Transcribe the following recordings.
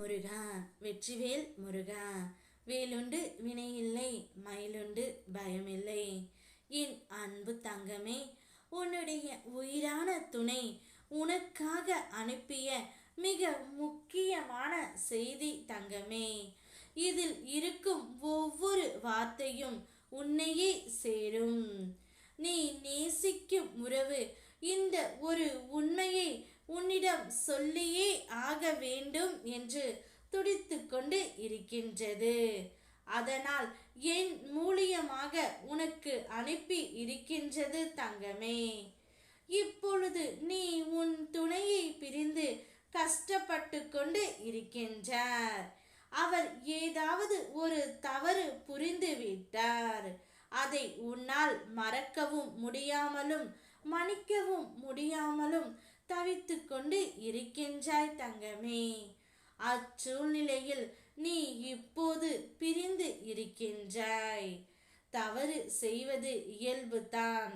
முருகா வெற்றிவேல் முருகா. வேலுண்டு வினையில்லை, மயிலுண்டு பயமில்லை. என் அன்பு தங்கமே, உன்னுடைய உயிரான துணை உனக்காக அனுப்பிய மிக முக்கியமான செய்தி தங்கமே. இதில் இருக்கும் ஒவ்வொரு வார்த்தையும் உன்னையே சேரும். நீ நேசிக்கும் உறவு இந்த ஒரு உண்மையை உன்னிடம் சொல்லியே ஆக வேண்டும் என்று துடித்து கொண்டு இருக்கின்றது. அதனால் என் மூலியமாக உனக்கு அனுப்பி இருக்கின்றது தங்கமே. இப்பொழுது நீ உன் துணையை பிரிந்து கஷ்டப்பட்டு கொண்டு இருக்கின்றார். அவர் ஏதாவது ஒரு தவறு புரிந்து விட்டார். அதை உன்னால் மறக்கவும் முடியாமலும் மன்னிக்கவும் முடியாமலும் தவித்து கொண்டு இருக்கின்றாய் தங்கமே. அச்சூழ்நிலையில் நீ இப்போது பிரிந்து இருக்கின்றாய். தவறு செய்வது இயல்புதான்.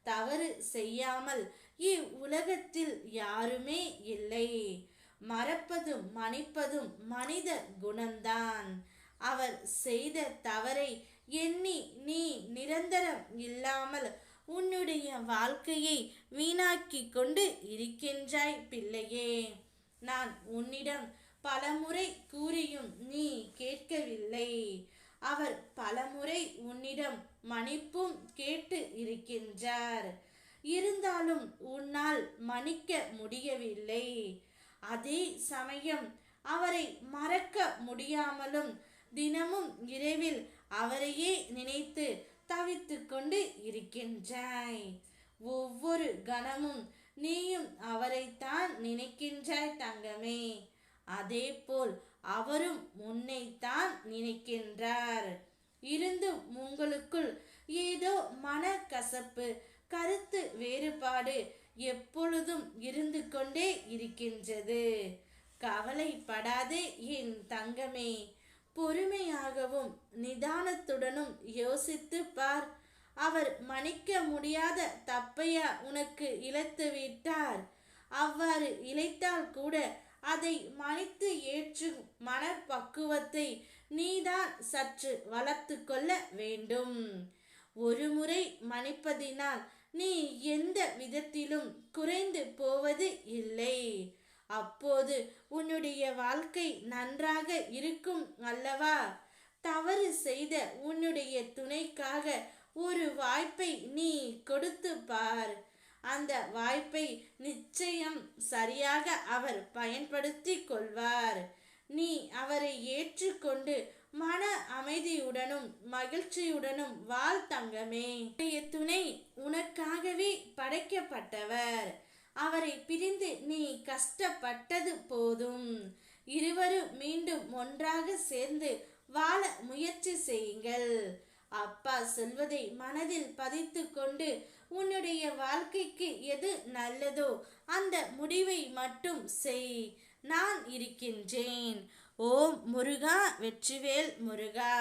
தவறு செய்யாமல் இவ்வுலகத்தில் யாருமே இல்லை. மறப்பதும் மன்னிப்பதும் மனித குணம்தான். அவர் செய்த தவறை எண்ணி நீ நிரந்தரம் இல்லாமல் உன்னுடைய வாழ்க்கையை வீணாக்கி கொண்டு இருக்கின்றாய் பிள்ளையே. நான் உன்னிடம் பலமுறை கூறியும் நீ கேட்கவில்லை. அவர் பலமுறை உன்னிடம் மன்னிப்பும் கேட்டு இருக்கின்றார். இருந்தாலும் உன்னால் மன்னிக்க முடியவில்லை. அதே சமயம் அவரை மறக்க முடியாமலும் தினமும் இரவில் அவரையே நினைத்து தவித்து கொண்டு இருக்கின்றாய். ஒவ்வொரு கணமும் நீயும் அவரைத்தான் நினைக்கின்றாய் தங்கமே. அதே போல் அவரும் உன்னைத்தான் நினைக்கின்றார். இருந்தும் உங்களுக்குள் ஏதோ மனக்கசப்பு, கருத்து வேறுபாடு எப்பொழுதும் இருந்து கொண்டே இருக்கின்றது. கவலைப்படாதே என் தங்கமே. பொறுமையாகவும் நிதானத்துடனும் யோசித்து பார். அவர் மன்னிக்க முடியாத தப்பையா உனக்கு இழைத்து விட்டார்? அவ்வாறு இழைத்தால் கூட அதை மன்னித்து ஏற்றும் மனப்பக்குவத்தை நீதான் சற்று வளர்த்து கொள்ள வேண்டும். ஒரு முறை மன்னிப்பதினால் நீ எந்த விதத்திலும் குறைந்து போவது இல்லை. அப்போது உன்னுடைய வாழ்க்கை நன்றாக இருக்கும் அல்லவா? தவறு செய்த உன்னுடைய துணைக்காக ஒரு வாய்ப்பை நீ கொடுத்து பார். அந்த வாய்ப்பை நிச்சயம் சரியாக அவர் பயன்படுத்தி கொள்வார். நீ அவரை ஏற்றுக்கொண்டு மன அமைதியுடனும் மகிழ்ச்சியுடனும் வாழ் தங்கமே. துணை உனக்காகவே படைக்கப்பட்டவர். அவரை பிரிந்து நீ கஷ்டப்பட்டது போதும். இருவரும் மீண்டும் ஒன்றாக சேர்ந்து வாழ முயற்சி செய்யுங்கள். அப்பா சொல்வதை மனதில் பதித்து கொண்டு உன்னுடைய வாழ்க்கைக்கு எது நல்லதோ அந்த முடிவை மட்டும் செய். நான் இருக்கின்றேன். ஓம் முருகா வெற்றிவேல் முருகா.